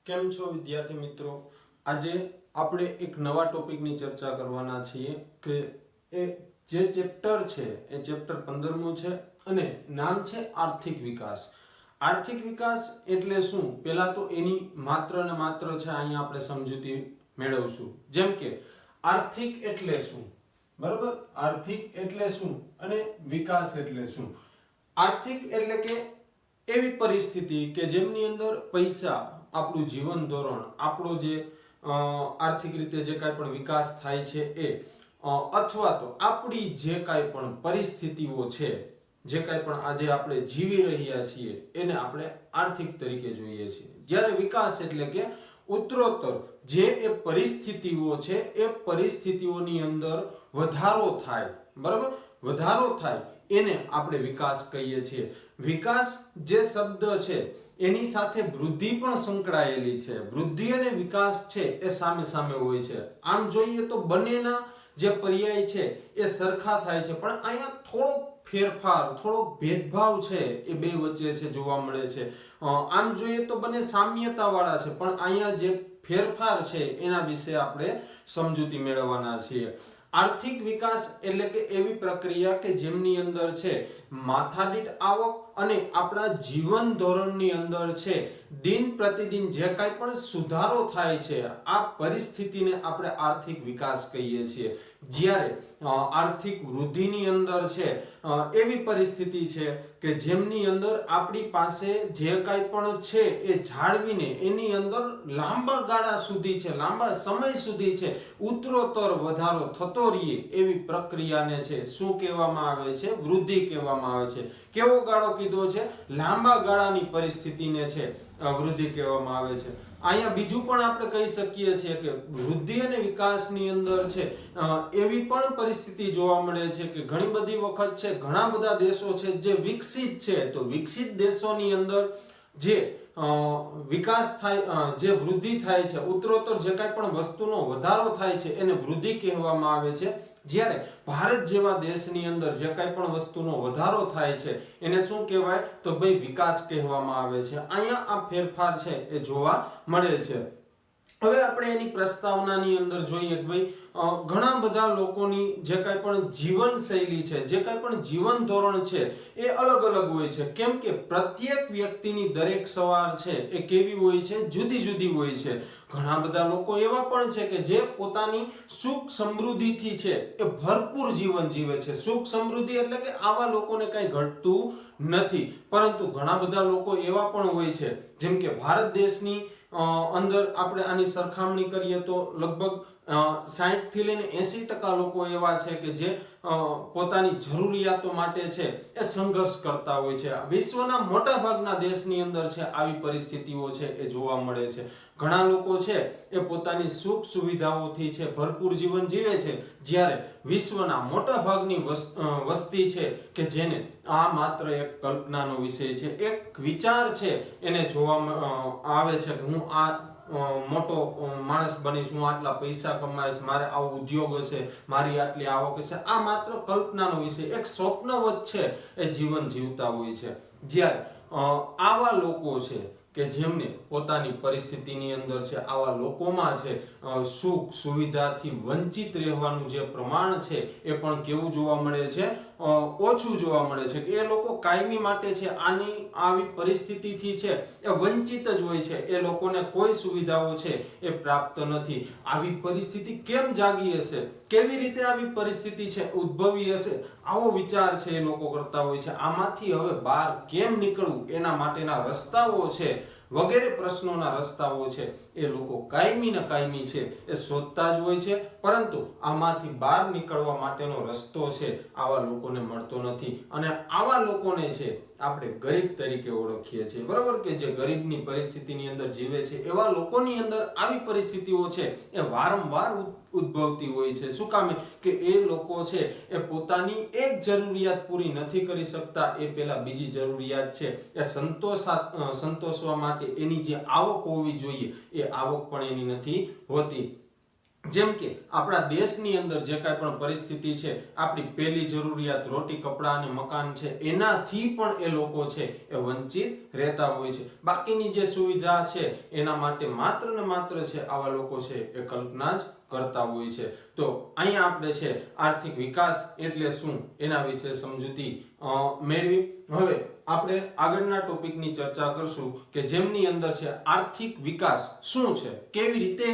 કેમ છો વિદ્યાર્થી મિત્રો? આજે આપણે એક નવા ટોપિકની ચર્ચા કરવાના છીએ કે એ જે ચેપ્ટર છે એ ચેપ્ટર 15મું છે અને નામ છે આર્થિક વિકાસ. આર્થિક વિકાસ એટલે શું? પહેલા તો એની માત્ર ને માત્ર છે અહીંયા આપણે સમજૂતી મેળવશું. જેમ કે આર્થિક એટલે શું, બરાબર? આર્થિક એટલે શું અને વિકાસ એટલે શું? આર્થિક એટલે કે એવી પરિસ્થિતિ કે જેમની અંદર પૈસા, આપણું જીવન ધોરણ, આપણો જે આર્થિક રીતે જે કાંઈ પણ વિકાસ થાય છે એ અથવા તો આપણી જે કાંઈ પણ પરિસ્થિતિઓ છે, જે કાંઈ પણ આજે આપણે જીવી રહ્યા છીએ એને આપણે આર્થિક તરીકે જોઈએ છીએ. જ્યારે વિકાસ એટલે કે ઉત્તરોત્તર જે એ પરિસ્થિતિઓ છે એ પરિસ્થિતિઓની અંદર વધારો થાય, બરાબર? વધારો થાય એને આપણે વિકાસ કહીએ છીએ. વિકાસ જે શબ્દ છે એની સાથે વૃદ્ધિ પણ સંકળાયેલી છે. વૃદ્ધિ અને વિકાસ છે એ સામે સામે હોય છે. આમ જોઈએ તો બંનેના જે પર્યાય છે એ સરખા થાય છે, પણ અહીંયા થોડોક ફેરફાર, થોડોક ભેદભાવ છે એ બે વચ્ચે છે જોવા મળે છે. આમ જોઈએ તો બંને સામ્યતા વાળા છે, પણ અહીંયા જે ફેરફાર છે એના વિશે આપણે સમજૂતી મેળવવાના છીએ. આર્થિક વિકાસ એટલે કે એવી પ્રક્રિયા કે જેમની અંદર છે માથાદીઠ આવક અને આપણા જીવન ધોરણની અંદર છે દિન પ્રતિદિન જે કાંઈ પણ સુધારો થાય છે, આ પરિસ્થિતિને આપણે આર્થિક વિકાસ કહીએ છીએ. જ્યારે આર્થિક વૃદ્ધિની અંદર છે એવી પરિસ્થિતિ છે કે જેમની અંદર આપણી પાસે જે કાંઈ પણ છે એ જાળવીને એની અંદર લાંબા ગાળા સુધી છે, લાંબા સમય સુધી છે ઉત્તરોત્તર વધારો થતો રહીએ એવી પ્રક્રિયાને છે શું કહેવામાં આવે છે? વૃદ્ધિ કહેવામાં આવે છે. કેવો ગાળો કીધો છે? લાંબા ગાળાની પરિસ્થિતિને છે વૃદ્ધિ કહેવામાં આવે છે. અહીંયા બીજું પણ આપણે કહી શકીએ છીએ કે વૃદ્ધિ અને વિકાસની અંદર છે એવી પણ પરિસ્થિતિ જોવા મળે છે કે ઘણી બધી વખત છે ઘણા બધા દેશો છે જે વિકસિત છે, તો વિકસિત દેશોની અંદર જે વિકાસ થાય, જે વૃદ્ધિ થાય છે, ઉત્તરોત્તર જે કાંઈ પણ વસ્તુનો વધારો થાય છે એને વૃદ્ધિ કહેવામાં આવે છે. જ્યારે ભારત જેવા દેશની અંદર જે કાંઈ પણ વસ્તુનો વધારો થાય છે એને શું કહેવાય? તો ભાઈ વિકાસ કહેવામાં આવે છે. અહીંયા આ ફેરફાર છે એ જોવા મળે છે. હવે આપણે એની પ્રસ્તાવનાની અંદર જોઈએ કે ભાઈ ઘણા બધા લોકોની જે કાંઈ પણ જીવન શૈલી છે, જે કાંઈ પણ જીવન ધોરણ છે એ અલગ અલગ હોય છે. કેમ કે પ્રત્યેક વ્યક્તિની દરેક સવાર છે એ કેવી હોય છે? જુદી જુદી હોય છે. ઘણા બધા લોકો એવા પણ છે કે જે પોતાની સુખ સમૃદ્ધિથી છે એ ભરપૂર જીવન જીવે છે. સુખ સમૃદ્ધિ એટલે કે આવા લોકોને કઈ ઘટતું નથી. પરંતુ ઘણા બધા લોકો એવા પણ હોય છે, જેમ કે ભારત દેશની અંદર આપણે આની સરખામણી કરીએ તો લગભગ 60 થી લઈને 80% લોકો એવા છે કે જે પોતાની જરૂરિયાતો માટે છે એ સંઘર્ષ કરતા હોય છે. વિશ્વના મોટા ભાગના દેશની અંદર છે આવી પરિસ્થિતિઓ છે એ જોવા મળે છે. ઘણા લોકો છે એ પોતાની સુખ સુવિધાઓથી છે ભરપૂર જીવન જીવે છે, જ્યારે વિશ્વના મોટા ભાગની વસ્તી છે કે જેને આ માત્ર એક કલ્પનાનો વિષય છે, એક વિચાર છે એને જોવામાં આવે છે કે હું આ મોટો માણસ બનીશ, હું આટલા પૈસા કમાઈશ, મારે આવો ઉદ્યોગ હશે, મારી આટલી આવક હશે. આ માત્ર કલ્પનાનો વિષય, એક સ્વપ્નવત છે એ જીવન જીવતા હોય છે. જ્યારે આવા લોકો છે કે જેમને પોતાની પરિસ્થિતિની અંદર છે આવા લોકોમાં છે સુખ સુવિધાથી વંચિત રહેવાનું જે પ્રમાણ છે એ પણ કેવું જોવા મળે છે? ઓછું જોવા મળે છે. કે એ લોકો કાયમી માટે છે આની આવી પરિસ્થિતિથી છે એ વંચિત જ હોય છે. એ લોકોને કોઈ સુવિધાઓ છે એ પ્રાપ્ત નથી. આવી પરિસ્થિતિ કેમ જાગી હશે? કેવી રીતે આવી પરિસ્થિતિ છે ઉદ્ભવી હશે? આવો વિચાર છે એ લોકો કરતા હોય છે. આમાંથી હવે બહાર કેમ નીકળવું એના માટેના રસ્તાઓ છે, વગેરે પ્રશ્નોના રસ્તાઓ છે એ લોકો કાયમી ને કાયમી છે એ શોધતા જ હોય છે. પરંતુ આમાંથી બહાર નીકળવા માટેનો રસ્તો છે આવા લોકોને મળતો નથી. અને આવા લોકોને છે આપણે ગરીબ તરીકે ઓળખીએ છીએ, બરાબર? કે જે ગરીબની પરિસ્થિતિની અંદર જીવે છે એવા લોકોની અંદર આવી પરિસ્થિતિઓ છે એ વારંવાર ઉદ્ભવતી હોય છે. શું કામે? કે એ લોકો છે એ પોતાની એક જરૂરિયાત પૂરી નથી કરી શકતા, એ પેલા બીજી જરૂરિયાત છે એ સંતોષવા માટે એની જે આવક હોવી જોઈએ એ આવક પણ એની નથી હોતી. જેમ કે આપણા દેશની અંદર જે કાંઈ પણ પરિસ્થિતિ છે, આપણી પહેલી જરૂરિયાત રોટી કપડા અને મકાન છે, એનાથી પણ એ લોકો છે એ વંચિત રહેતા હોય છે. બાકીની જે સુવિધા છે એના માટે માત્ર ને માત્ર છે આવા લોકો છે એ કલ્પના જ કરતા હોય છે. તો અહીંયા આપણે છે આર્થિક વિકાસ એટલે શું એના વિશે સમજૂતી મેળવી. હવે આપણે આગળના ટોપિકની ચર્ચા કરશું કે જેમની અંદર છે આર્થિક વિકાસ શું છે, કેવી રીતે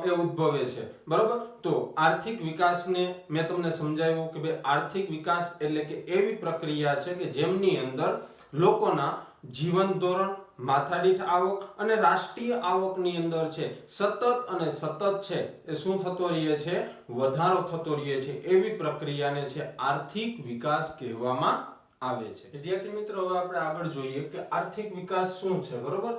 એ ઉદ્ભવે છે. બરોબર, તો આર્થિક વિકાસને મેં તમને સમજાવ્યું કે ભાઈ આર્થિક વિકાસ એટલે કે એવી પ્રક્રિયા છે કે જેમની અંદર લોકોના જીવન ધોરણ, માથાદીઠ આવક અને રાષ્ટ્રીય આવકની અંદર છે સતત અને સતત છે એ શું થતો રહે છે, વધારો થતો રહે છે. એવી પ્રક્રિયાને છે આર્થિક વિકાસ કહેવામાં આવે છે. વિદ્યાર્થી મિત્રો, હવે આપણે આગળ જોઈએ કે આર્થિક વિકાસ શું છે. બરોબર,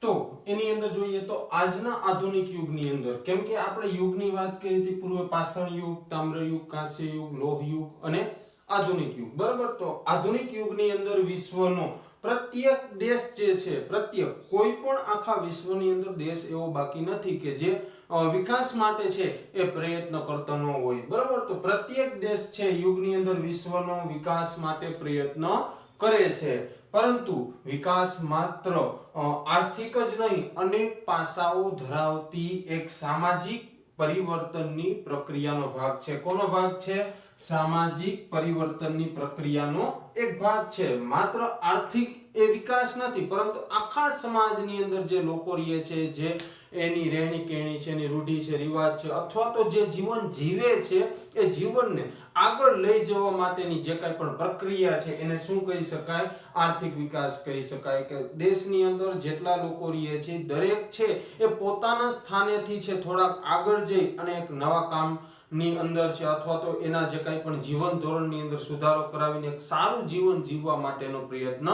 તો એની અંદર જોઈએ તો આજના આધુનિક યુગની અંદર, કેમ કે આપણે યુગની વાત કરી હતી પૂર્વે પાષાણ યુગ, તામ્ર યુગ, કાંસ્ય યુગ, લોહ યુગ અને આધુનિક યુગ. બરોબર, તો આધુનિક યુગની અંદર વિશ્વનો પ્રત્યેક દેશ જે છે, પ્રત્યેક કોઈ પણ આખા વિશ્વની અંદર દેશ એવો બાકી નથી કે જે વિકાસ માટે છે એ પ્રયત્ન કરતો ન હોય. બરોબર, તો પ્રત્યેક દેશ છે યુગની અંદર વિશ્વનો વિકાસ માટે પ્રયત્ન કરે છે. પરંતુ વિકાસ માત્ર આર્થિક જ નહીં, અનેક પાસાઓ ધરાવતી એક સામાજિક પરિવર્તનની પ્રક્રિયાનો ભાગ છે. કોનો ભાગ છે? સામાજિક પરિવર્તનની પ્રક્રિયાનો એક ભાગ છે. માત્ર આર્થિક એ વિકાસ નથી, પરંતુ આખા સમાજની અંદર જે લોકો રહે છે, જે એની રહેણી કહેણી છે, એની રૂઢિ છે, રિવાજ છે, અથવા તો જે જીવન જીવે છે એ જીવનને આગળ લઈ જવા માટેની જે કાંઈ પણ પ્રક્રિયા છે એને શું કહી શકાય? આર્થિક વિકાસ કહી શકાય. કે દેશની અંદર જેટલા લોકો રહે છે દરેક છે એ પોતાના સ્થાનેથી છે થોડાક આગળ જઈ અને એક નવા કામ ની અંદર છે અથવા તો એના જે કાંઈ પણ જીવન ધોરણની અંદર સુધારો કરાવીને એક સારું જીવન જીવવા માટેનો પ્રયત્ન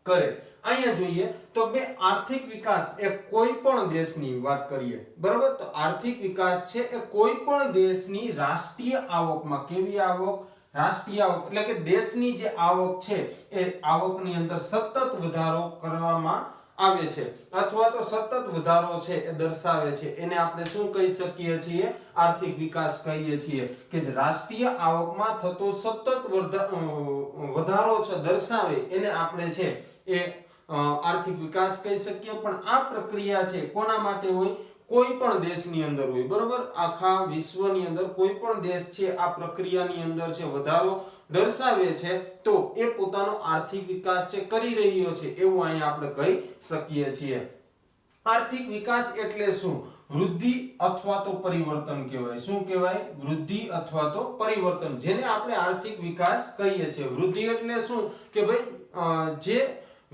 કરે. અહીંયા જોઈએ તો બે આર્થિક વિકાસ એ કોઈ પણ દેશની વાત કરીએ, બરાબર, તો આર્થિક વિકાસ છે એ કોઈ પણ દેશની રાષ્ટ્રીય આવકમાં, કેવી આવક? રાષ્ટ્રીય આવક, એટલે કે દેશની જે આવક છે એ આવકની અંદર સતત વધારો કરવામાં આવે છે અથવા તો સતત વધારો છે એ દર્શાવે છે. એને આપણે શું કહી શકીએ છીએ? આર્થિક વિકાસ કહીએ છીએ. કે જે રાષ્ટ્રીય આવકમાં થતો સતત વધારો છે દર્શાવે એને આપણે છે એ આર્થિક વિકાસ કહી શકીએ. પણ આ પ્રક્રિયા છે કોના માટે હોય? કોઈ પણ દેશની અંદર હોય. બરોબર, આખા વિશ્વની અંદર કોઈ પણ દેશ છે આ પ્રક્રિયાની અંદર છે વધારો દર્શાવે છે તો એ પોતાનો આર્થિક વિકાસ છે કરી રહ્યો છે એવું અહીંયા આપણે કહી શકીએ છીએ. આર્થિક વિકાસ એટલે શું? વૃદ્ધિ અથવા તો પરિવર્તન કહેવાય. શું કહેવાય? વૃદ્ધિ અથવા તો પરિવર્તન, જેને આપણે આર્થિક વિકાસ કહીએ છીએ. વૃદ્ધિ એટલે શું? કે ભાઈ જે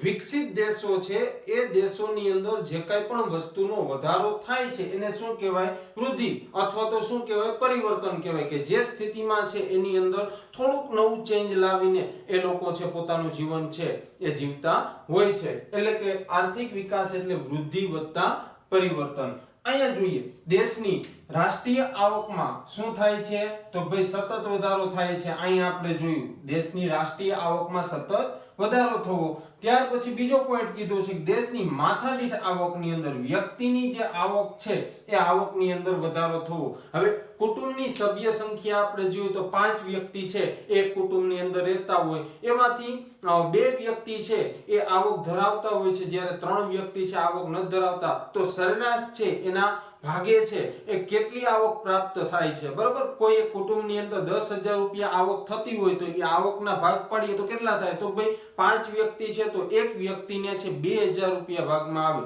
વિકસિત દેશો છે એ દેશોની અંદર જે કાંઈ પણ વસ્તુનો વધારો થાય છે એને શું કહેવાય? વૃદ્ધિ. અથવા તો શું કહેવાય? પરિવર્તન કહેવાય. કે જે સ્થિતિમાં છે એની અંદર થોડુંક નવું ચેન્જ લાવીને એ લોકો છે પોતાનું જીવન છે એ જીવતા હોય છે. એટલે કે આર્થિક વિકાસ એટલે વૃદ્ધિ વત્તા પરિવર્તન. અહીંયા જોઈએ દેશની રાષ્ટ્રીય આવકમાં શું થાય છે? તો ભાઈ સતત વધારો થાય છે. અહીંયા આપણે જોયું દેશની રાષ્ટ્રીય આવકમાં સતત વધારો થવો. ત્યાર પછી બીજો પોઈન્ટ કીધો છે કે દેશની માથાદીઠ આવકની અંદર વ્યક્તિની જે આવક છે એ આવકની અંદર વધારો થવો. હવે કુટુંબની સભ્ય સંખ્યા આપણે જોઈએ તો 5 વ્યક્તિ છે એક કુટુંબની અંદર રહેતા હોય, એમાંથી 2 વ્યક્તિ છે એ આવક ધરાવતા હોય છે, જ્યારે 3 વ્યક્તિ છે આવક ન ધરાવતા. તો સરેરાશ છે એના ભાગે છે એ કેટલી આવક પ્રાપ્ત થાય છે? બરોબર, કોઈ એક કુટુંબની અંદર 10,000 રૂપિયા આવક થતી હોય તો એ આવકના ભાગ પાડીએ તો કેટલા થાય? તો ભાઈ 5 વ્યક્તિ છે તો એક વ્યક્તિને છે 2,000 રૂપિયા ભાગમાં આવે.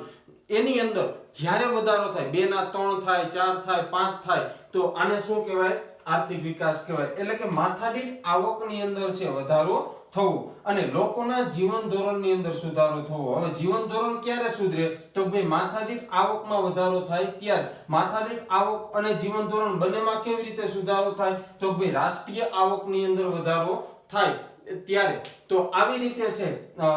એની અંદર જ્યારે વધારો થાય, 2 ના 3 થાય, 4 થાય, 5 થાય, તો આને શું કહેવાય? આર્થિક વિકાસ કહેવાય. એટલે કે માથાદીઠ આવકની અંદર છે વધારો થવું અને લોકોના જીવન ધોરણની અંદર સુધારો થવો. હવે જીવન ધોરણ ક્યારે સુધરે? તો ભાઈ માથાદીઠ આવકમાં વધારો થાય ત્યારે. માથાદીઠ આવક અને જીવન ધોરણ બંનેમાં કેવી રીતે સુધારો થાય? તો ભાઈ રાષ્ટ્રીય આવકની અંદર વધારો થાય ત્યારે. તો આવી રીતે છે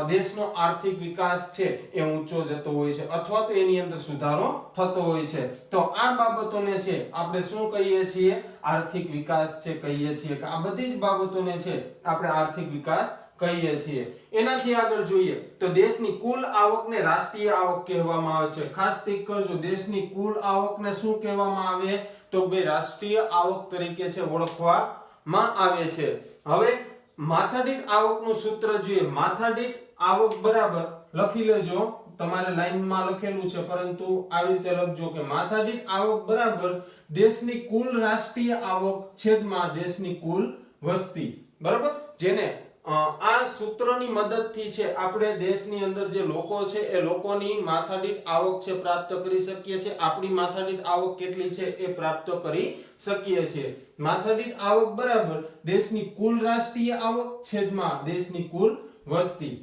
દેશનો આર્થિક વિકાસ છે એ ઊંચો જતો હોય છે અથવા તો એની અંદર સુધારો થતો હોય છે. તો આ બાબતોને છે આપણે શું કહીએ છીએ? આર્થિક વિકાસ છે કહીએ છીએ. કે આ બધી જ બાબતોને છે આપણે આર્થિક વિકાસ કહીએ છીએ. એનાથી આગળ જોઈએ તો દેશની કુલ આવકને રાષ્ટ્રીય આવક કહેવામાં આવે છે. ખાસ ટીક કરજો, દેશની કુલ આવકને શું કહેવામાં આવે? તો ભાઈ રાષ્ટ્રીય આવક તરીકે છે ઓળખવામાં આવે છે. હવે માથાદીઠ આવકનું સૂત્ર જોઈએ. માથાદીઠ આવક બરાબર લખી લેજો, તમારે લાઈનમાં લખેલું છે પરંતુ આવી રીતે લખજો કે માથાદીઠ આવક બરાબર દેશની કુલ રાષ્ટ્રીય આવક છેદમાં દેશની કુલ વસ્તી. બરાબર, જેને આ સૂત્રની મદદથી છે આપણે દેશની અંદર જે લોકો છે એ લોકોની માથાદીઠ આવક છે પ્રાપ્ત કરી શકીએ છીએ. આપણી માથાદીઠ આવક કેટલી છે એ પ્રાપ્ત કરી શકીએ છીએ. માથાદીઠ આવક બરાબર દેશની કુલ રાષ્ટ્રીય આવક છેદમાં દેશની કુલ વસ્તી.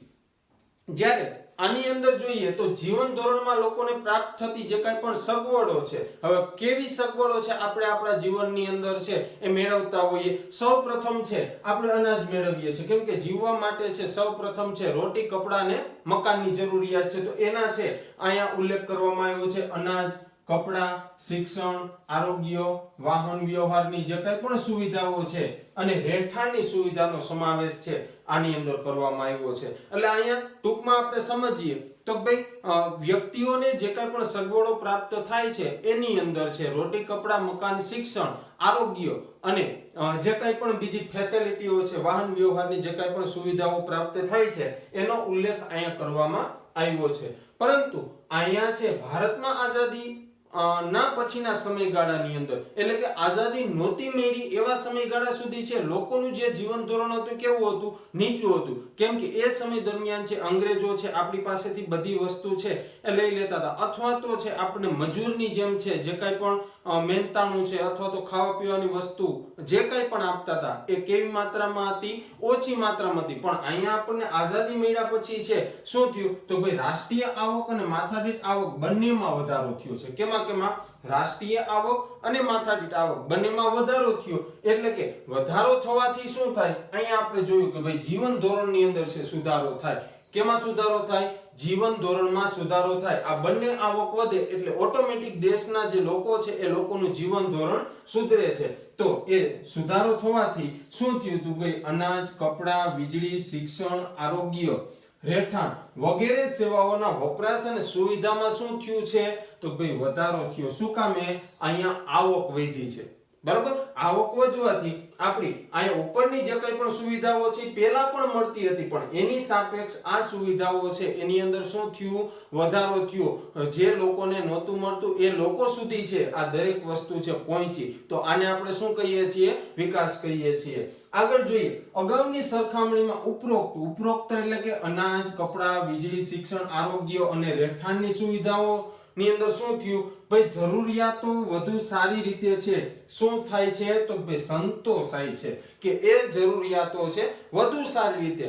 જ્યારે આની અંદર જોઈએ તો જીવન ધોરણમાં લોકોને પ્રાપ્ત થતી જે કાંઈ પણ સગવડો છે, હવે કેવી સગવડો છે આપણે આપણા જીવનની અંદર છે એ મેળવતા હોઈએ. સૌપ્રથમ છે આપણે અનાજ મેળવીએ છીએ, કેમ કે જીવવા માટે છે સૌપ્રથમ છે રોટી, કપડાં ને મકાનની જરૂરિયાત છે. તો એના છે અહીંયા ઉલ્લેખ કરવામાં આવ્યો છે. અનાજ, કપડાં, શિક્ષણ, આરોગ્ય, વાહન વ્યવહારની જે કાંઈ પણ સુવિધાઓ છે અને રહેઠાણની સુવિધાનો સમાવેશ છે આની અંદર કરવામાં આવ્યો છે. એટલે અહીંયા ટૂંકમાં આપણે સમજીએ તો ભાઈ વ્યક્તિઓને જે કાંઈ પણ સગવડો પ્રાપ્ત થાય છે એની અંદર છે રોટી, કપડાં, મકાન, શિક્ષણ, આરોગ્ય અને જે કાંઈ પણ બીજી ફેસિલિટીઓ છે, વાહન વ્યવહારની જે કાંઈ પણ સુવિધાઓ પ્રાપ્ત થાય છે એનો ઉલ્લેખ અહીંયા કરવામાં આવ્યો છે. પરંતુ અહીંયા છે ભારતમાં આઝાદી ના પછીના સમયગાળાની અંદર, એટલે કે આઝાદી નહોતી મળી એવા સમયગાળા સુધી છે લોકોનું જે જીવન ધોરણ હતું કેવું હતું? નીચું હતું. કેમ કે એ સમય દરમિયાન છે અંગ્રેજો છે આપણી પાસેથી બધી વસ્તુ છે એ લઈ લેતા હતા, અથવા તો છે આપણે મજૂરની જેમ છે જે કાંઈ પણ મહેનતાણું છે અથવા તો ખાવા પીવાની વસ્તુ જે કાંઈ પણ આપતા હતા એ કેવી માત્રામાં હતી? ઓછી માત્રામાં હતી. પણ અહીંયા આપણને આઝાદી મળ્યા પછી છે શું થયું? તો ભાઈ રાષ્ટ્રીય આવક અને માથાદીઠ આવક બંનેમાં વધારો થયો છે. કેમાં રાષ્ટ્રીય આવક અને માથાદીઠ આવક બંનેમાં વધારો થયો. એટલે કે વધારો થવાથી શું થાય? અહીંયા આપણે જોયું કે ભાઈ જીવન ધોરણની અંદર છે સુધારો થાય. કેમાં સુધારો થાય? જીવન ધોરણમાં સુધારો થાય. આ બંને આવક વધે એટલે ઓટોમેટિક દેશના જે લોકો છે એ લોકોનું જીવન ધોરણ સુધરે છે. તો એ સુધારો થવાથી શું થયું? તો ભાઈ અનાજ, કપડાં, વીજળી, શિક્ષણ, આરોગ્ય, રહેઠાણ વગેરે સેવાઓના વપરાશ અને સુવિધામાં શું થયું છે? તો ભાઈ વધારો થયો. શું કામે? અહીંયા આવક વધી છે. બરાબર, આવક વધવાથી આપણી અહીંયા ઉપરની જે કંઈ પણ સુવિધાઓ છે પહેલા પણ મળતી હતી, પણ એની સાપેક્ષ આ સુવિધાઓ છે એની અંદર શું થયું? વધારો થયો. જે લોકોને નહોતું મળતું એ લોકો સુધી છે આ દરેક વસ્તુ છે પહોંચી. તો આને આપણે શું કહીએ છીએ? વિકાસ કહીએ છીએ. આગળ જોઈએ, અગાઉની સરખામણીમાં ઉપરોક્ત એટલે કે અનાજ, કપડાં, વીજળી, શિક્ષણ, આરોગ્ય અને રહેઠાણની સુવિધાઓ ની અંદર શું થયું? ભાઈ જરૂરિયાતો વધુ સારી રીતે છે શું થાય છે? તો ભાઈ સંતોષાય છે કે એ જરૂરિયાતો છે વધુ સારી રીતે.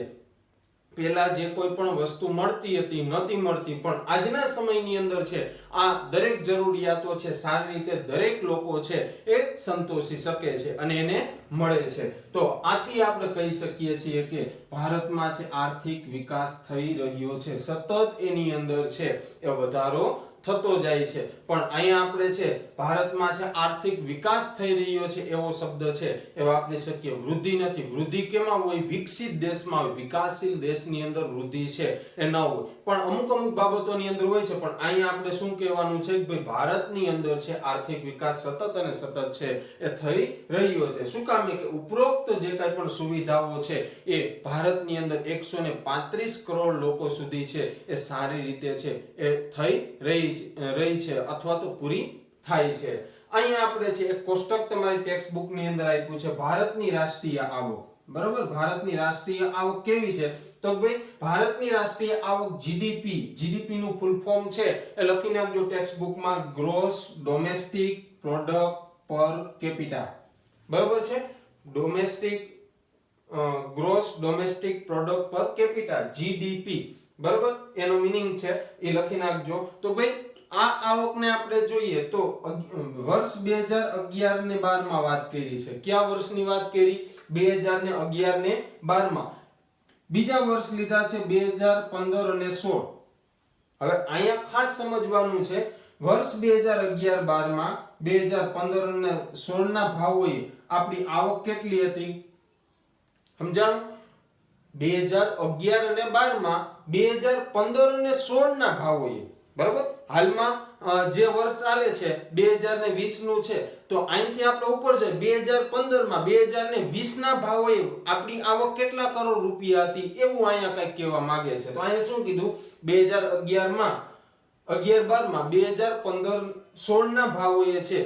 પહેલા જે કોઈ પણ વસ્તુ મળતી હતી નહોતી મળતી, પણ આજના સમયની અંદર છે આ દરેક જરૂરિયાતો છે સારી રીતે દરેક લોકો છે એ સંતોષી શકે છે અને એને મળે છે. તો આથી આપણે કહી શકીએ છીએ કે ભારતમાં છે આર્થિક વિકાસ થઈ રહ્યો છે. સતત એની અંદર છે એ વધારો થતો જાય છે. પણ અહીંયા આપણે છે ભારતમાં છે આર્થિક વિકાસ થઈ રહ્યો છે એવો શબ્દ છે એ વાપરી શકીએ. વૃદ્ધિ નથી. વૃદ્ધિ કેમાં હોય? વિકસિત દેશમાં હોય. વિકાસશીલ દેશની અંદર વૃદ્ધિ છે એ ન હોય, પણ અમુક બાબતોની અંદર હોય છે. પણ અહીંયા આપણે શું કહેવાનું છે કે ભાઈ ભારતની અંદર છે આર્થિક વિકાસ સતત અને સતત છે એ થઈ રહ્યો છે. શું કામ? કે ઉપરોક્ત જે કાંઈ પણ સુવિધાઓ છે એ ભારતની અંદર 135 કરોડ લોકો સુધી છે એ સારી રીતે છે એ થઈ રહી છે અથવા તો પૂરી થાય છે. અહીંયા આપણે છે એક કોષ્ટક તમારી ટેક્સ્ટ બુક ની અંદર આપ્યું છે ભારતની રાષ્ટ્રીય આવક. બરાબર, ભારતની રાષ્ટ્રીય આવક કેવી છે? તો ભાઈ ભારતની રાષ્ટ્રીય આવક જીડીપી નું ફૂલ ફોર્મ છે એ લખી નાખજો ટેક્સ્ટ બુકમાં. ગ્રોસ ડોમેસ્ટિક પ્રોડક્ટ પર કેપિટા. બરાબર છે, ગ્રોસ ડોમેસ્ટિક પ્રોડક્ટ પર કેપિટા જીડીપી. બરાબર, એનો મીનિંગ છે એ લખી નાખજો. તો ભાઈ આ આવકને આપણે જોઈએ તો વર્ષ 2011 ને 12 માં વાત કરી છે. કયા વર્ષની વાત કરી? 2011 ને 12 માં. બીજા વર્ષ લીધા છે 2015 અને 16. હવે અહીંયા ખાસ સમજવાનું છે વર્ષ 2011-12 માં 2015 અને 16 ના ભાવોએ આપણી આવક કેટલી હતી? સમજાણું? 2011 અને 12 માં 2015 અને 16 ના ભાવોએ. બરાબર, હાલમાં જે વર્ષ ચાલે છે 2020 નું છે, તો અહીંથી આપણે ઉપર જાય 2015 માં 2020 ના ભાવોએ આપણી આવક કેટલા કરોડ રૂપિયા હતી એવું અહીંયા કંઈક કહેવા માંગે છે. તો અહીંયા શું કીધું 2011 માં 11-12 માં 2015-16 ના ભાવોએ છે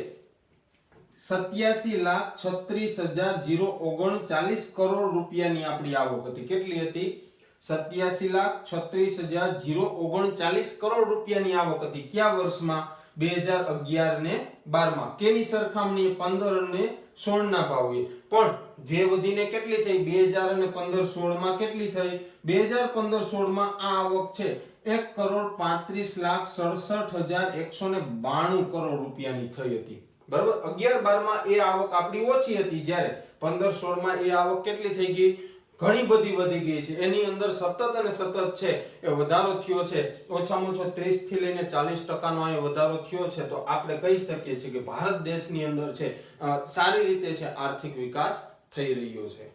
87,36,039 કરોડ રૂપિયાની આપણી આવક હતી. કેટલી હતી? 87,36,039 કરોડ રૂપિયાની આવક હતી. કયા વર્ષમાં? 2011 ને 12 માં. કેની સરખામણીએ? 15 અને 16 ના ભાવે. પણ જે વધીને કેટલી થઈ? 2015-16 માં કેટલી થઈ? 2015-16 માં આ આવક છે 1,35,67,192 કરોડ રૂપિયાની થઈ હતી. બરાબર. 11-12 માં એ આવક આપણી ઓછી હતી, જ્યારે 15-16 માં એ આવક કેટલી થઈ ગઈ? ઘણી બધી વધી ગઈ છે. એની અંદર સતત અને સતત છે એ વધારો થયો છે. ઓછામાં ઓછો 30 થી લઈને 40% નો આ વધારો થયો છે. તો આપણે કહી શકીએ છીએ કે ભારત દેશની અંદર છે સારી રીતે છે આર્થિક વિકાસ થઈ રહ્યો છે.